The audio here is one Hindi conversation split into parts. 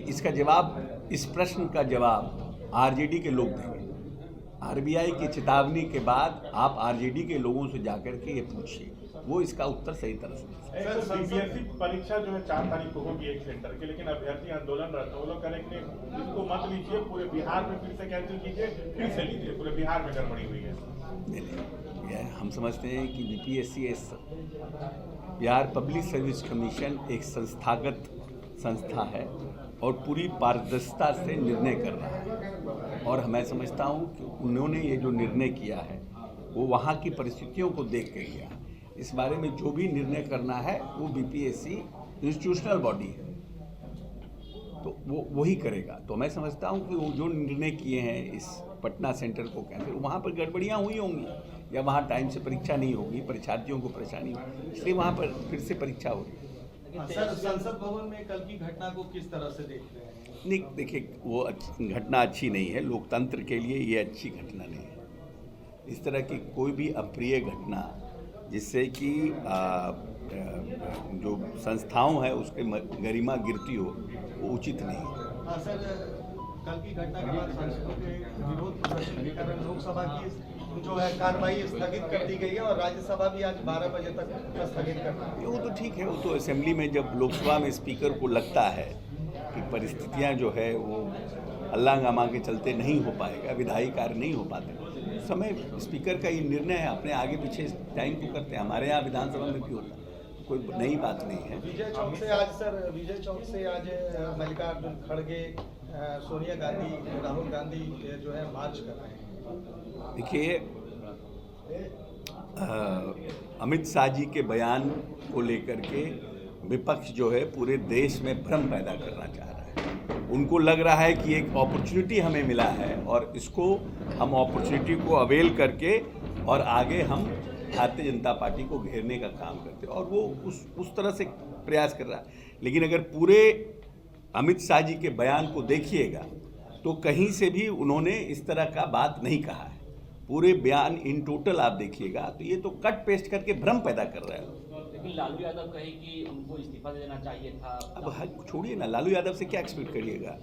इसका जवाब, इस प्रश्न का जवाब आरजेडी के लोग देंगे। आरबीआई की चेतावनी के बाद आप आरजेडी के लोगों से जाकर के ये पूछिए, वो इसका उत्तर सही तरह से दे सकते हैं। सर, सीबीएसई परीक्षा जो है 4 तारीख को होगी एक सेंटर की, लेकिन अभ्यर्थी आंदोलन रहता है। वो लोग कह रहे हैं कि इसको मत लीजिए, पूरे बिहार में फिर से कैंसिल कीजिए, फिर से लीजिए, पूरे बिहार में गड़बड़ी हुई है। नहीं, हम समझते हैं कि BPSC Bihar public service commission एक संस्थागत संस्था है और पूरी पारदर्शिता से निर्णय कर रहा है, और मैं समझता हूँ कि उन्होंने ये जो निर्णय किया है वो वहाँ की परिस्थितियों को देख के किया। इस बारे में जो भी निर्णय करना है वो बीपीएससी इंस्टीट्यूशनल बॉडी है, तो वो वही करेगा। तो मैं समझता हूँ कि वो जो निर्णय किए हैं इस पटना सेंटर को कैंसिल, वहाँ पर गड़बड़ियाँ हुई होंगी या वहाँ टाइम से परीक्षा नहीं होगी, परीक्षार्थियों को परेशानी होगी, इसलिए वहाँ पर फिर से परीक्षा होगी। सर, संसद भवन में कल की घटना को किस तरह से देखते हैं? नहीं, देखिए, वो घटना अच्छी नहीं है, लोकतंत्र के लिए ये अच्छी घटना नहीं है। इस तरह की कोई भी अप्रिय घटना जिससे कि जो संस्थाओं है उसके गरिमा गिरती हो, वो उचित नहीं है। हाँ सर, कल की घटना के बाद सांसदों के विरोध प्रदर्शन के कारण लोकसभा की जो है कार्रवाई स्थगित कर दी गई है और राज्यसभा भी आज 12 बजे तक स्थगित करना है। वो तो ठीक है, वो तो असेंबली में जब लोकसभा में स्पीकर को लगता है कि परिस्थितियां जो है वो हल्ला-हंगामा के चलते नहीं हो पाएगा, विधायी कार्य नहीं हो पाते, उस समय स्पीकर का ये निर्णय है, अपने आगे पीछे टाइम को करते हैं। हमारे यहाँ विधानसभा में भी होता है, कोई नई बात नहीं है। विजय चौक से आज मल्लिकार्जुन खड़गे, सोनिया गांधी, राहुल गांधी जो है मार्च कर रहे हैं। देखिए, अमित शाह जी के बयान को लेकर के विपक्ष जो है पूरे देश में भ्रम पैदा करना चाह रहा है। उनको लग रहा है कि एक अपॉर्चुनिटी हमें मिला है और इसको हम अपॉर्चुनिटी को अवेल करके और आगे हम भारतीय जनता पार्टी को घेरने का काम करते हैं, और वो उस तरह से प्रयास कर रहा है। लेकिन अगर पूरे अमित शाह जी के बयान को देखिएगा तो कहीं से भी उन्होंने इस तरह का बात नहीं कहा है। पूरे बयान इन टोटल आप देखिएगा तो ये तो कट पेस्ट करके भ्रम पैदा कर रहा है। लेकिन लालू यादव कहे कि उनको इस्तीफा दे देना चाहिए था। अब छोड़िए ना, लालू यादव से क्या एक्सपेक्ट करिएगा?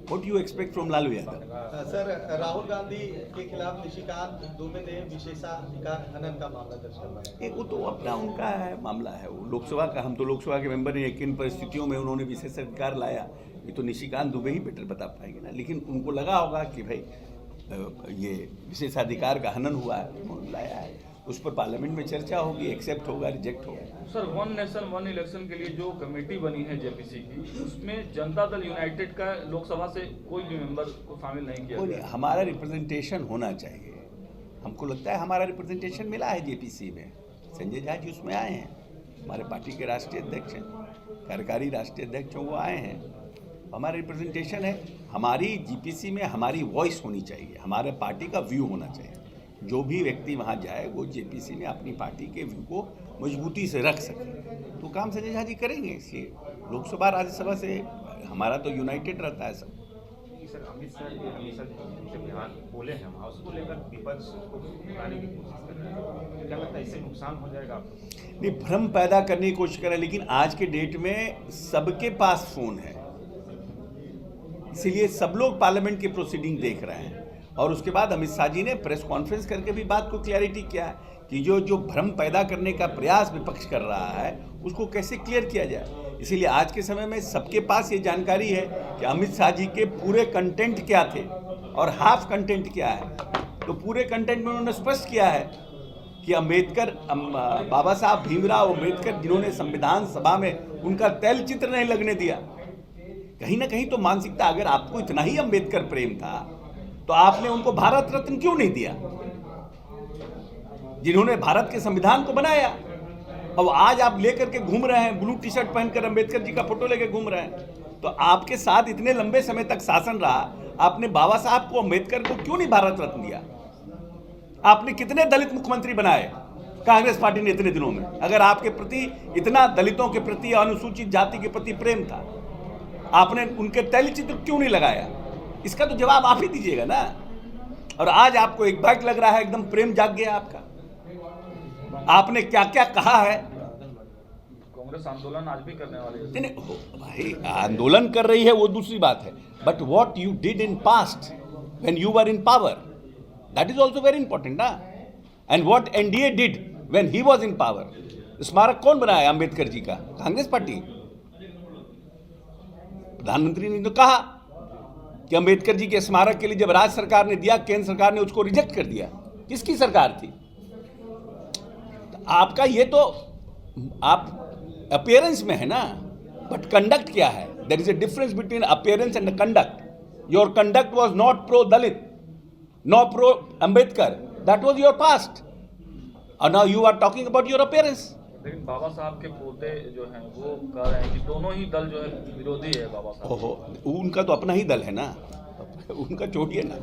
What you expect from Lalu Yadav? Sir, Rahul Gandhi के खिलाफ निशिकांत दुबे ने विशेषाधिकार हनन का मामला दर्ज करवाया। वो तो अपना उनका है मामला है, वो लोकसभा का, हम तो लोकसभा के मेंबर हैं, किन परिस्थितियों में उन्होंने विशेषाधिकार लाया ये तो निशिकांत दुबे ही बेटर बता पाएंगे ना। लेकिन उनको लगा होगा कि भाई ये विशेषाधिकार का हनन हुआ है, उन्होंने लाया है, उस पर पार्लियामेंट में चर्चा होगी, एक्सेप्ट होगा, रिजेक्ट होगा। Sir, one nation one election के लिए जो कमेटी बनी है जेपीसी की, उसमें जनता दल यूनाइटेड का लोकसभा से कोई भी मेंबर को शामिल नहीं किया गया। हमारा रिप्रेजेंटेशन होना चाहिए, हमको लगता है हमारा रिप्रेजेंटेशन मिला है जेपीसी में। संजय झा जी उसमें आए हैं, हमारे पार्टी के राष्ट्रीय अध्यक्ष हैं, कार्यकारी राष्ट्रीय अध्यक्ष वो आए हैं, हमारा रिप्रेजेंटेशन है। हमारी जीपीसी में हमारी वॉइस होनी चाहिए, हमारे पार्टी का व्यू होना चाहिए। जो भी व्यक्ति वहाँ जाए वो जेपीसी में अपनी पार्टी के व्यू को मजबूती से रख सके, तो काम संजय झा जी करेंगे। इसलिए लोकसभा राज्यसभा से हमारा तो यूनाइटेड रहता है सब। सर, अमित शाह जी हमेशा जो बयान बोले हैं वहाँ उसको लेकर विपक्ष को भुलाने की कोशिश कर रहे हैं, क्या लगता है इससे नुकसान हो जाएगा आपको? नहीं, भ्रम पैदा करने की कोशिश करें, लेकिन आज के डेट में सबके पास फ़ोन है, इसीलिए सब लोग पार्लियामेंट की प्रोसीडिंग देख रहे हैं। और उसके बाद अमित शाह जी ने प्रेस कॉन्फ्रेंस करके भी बात को क्लैरिटी किया है कि जो भ्रम पैदा करने का प्रयास विपक्ष कर रहा है उसको कैसे क्लियर किया जाए। इसीलिए आज के समय में सबके पास ये जानकारी है कि अमित शाह जी के पूरे कंटेंट क्या थे और हाफ कंटेंट क्या है। तो पूरे कंटेंट में उन्होंने स्पष्ट किया है कि अम्बेडकर, बाबा साहब भीमराव अम्बेडकर, जिन्होंने संविधान सभा में उनका तैल चित्र नहीं लगने दिया। कहीं ना कहीं तो मानसिकता, अगर आपको इतना ही अम्बेडकर प्रेम था तो आपने उनको भारत रत्न क्यों नहीं दिया, जिन्होंने भारत के संविधान को बनाया। अब आज आप लेकर के घूम रहे हैं, ब्लू टी शर्ट पहनकर अम्बेडकर जी का फोटो लेकर घूम रहे हैं। तो आपके साथ इतने लंबे समय तक शासन रहा, आपने बाबा साहब को, अम्बेडकर को क्यों नहीं भारत रत्न दिया? आपने कितने दलित मुख्यमंत्री बनाए कांग्रेस पार्टी ने इतने दिनों में? अगर आपके प्रति इतना दलितों के प्रति, अनुसूचित जाति के प्रति प्रेम था, आपने उनके तैलचित्र क्यों नहीं लगाया? इसका तो जवाब आप ही दीजिएगा ना। और आज आपको एक बाइक लग रहा है, एकदम प्रेम जाग गया आपका। आपने क्या क्या कहा है कांग्रेस आंदोलन आज भी करने वाली है। नहीं नहीं, भाई आंदोलन कर रही है वो दूसरी बात है, but what you did in past when you were in power, that is also very important ना। And what NDA did when he was in power. स्मारक कौन बनाया अंबेडकर जी का? कांग्रेस पार्टी। प्रधानमंत्री ने तो कहा कि अंबेडकर जी के स्मारक के लिए जब राज्य सरकार ने दिया, केंद्र सरकार ने उसको रिजेक्ट कर दिया। किसकी सरकार थी? तो आपका ये तो आप अपीयरेंस में है ना, बट कंडक्ट क्या है? There is a difference between appearance and conduct. Your conduct was not pro Dalit, not pro Ambedkar, that was your past, और now you are talking about your appearance. लेकिन बाबा साहब के पोते जो हैं वो कह रहे हैं कि दोनों ही दल जो है विरोधी है बाबा साहब। ओहो, उनका तो अपना ही दल है ना, उनका छोड़िए ना।